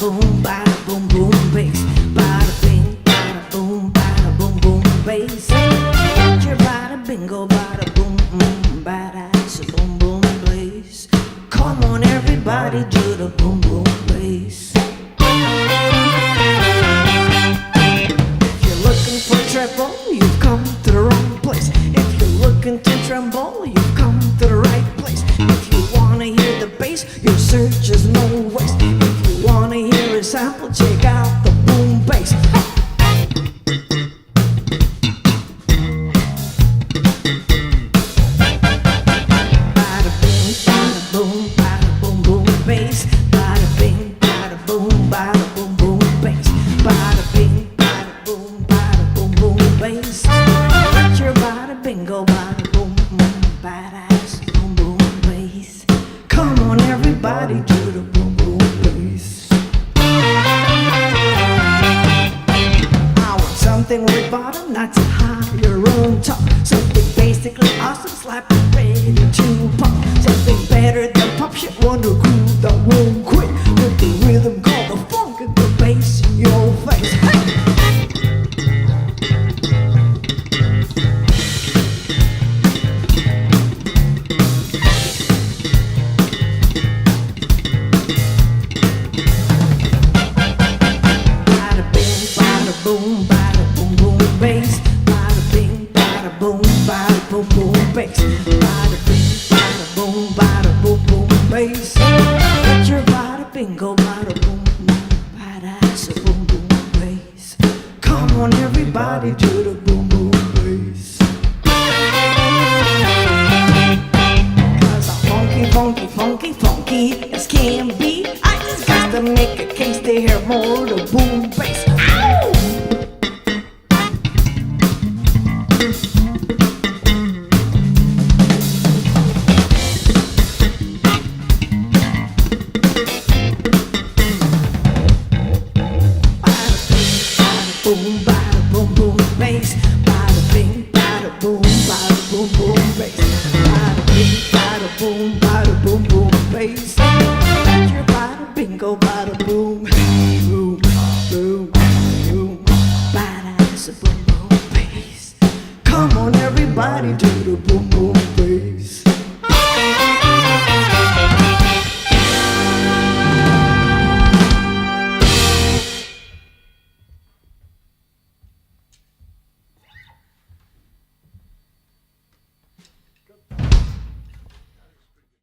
bada boom boom bass. Bada bing, bada boom boom bass. Get your bada bingo, bada boom, bada it's a boom boom bass. Come on everybody, do the boom boom bass. If you're looking for treble, you've come to the wrong place. If you're looking to tremble, you've come to the right place. If you wanna hear the bass, your search is no waste. If you wanna hear a sample, check out the boom bass. Bada bing, bada boom boom bass. Bada bing, bada boom boom bass. Bada bing, bada boom boom bass. Get your bada bingo, bada boom, badass boom boom bass. Come on everybody, do the boom boom bass. I want something with bottom, not too high or on top. Something basically awesome, slap it ready to pop. Something better than pop shit, wonder groove that won't quit. With the rhythm called the funk and the bass in your face. Hey! Boom boom bass. Bada bing, bada boom boom bass. Bada bing, bada boom bass. Get your bada bingo, bada boom, bada it's a boom boom bass. Come on everybody, do the boom boom bass. 'Cause I'm funky, funky, funky, funky as can be. I just got to make a case to hear more the boom bass. Ow! Boom boom bass. Bada bing, bada boom boom bass. Bada bing, bada boom boom bass. Get your bada bingo, bada boom, boom, boom, boom. Bada it's a boom boom bass. Come on everybody, do the boom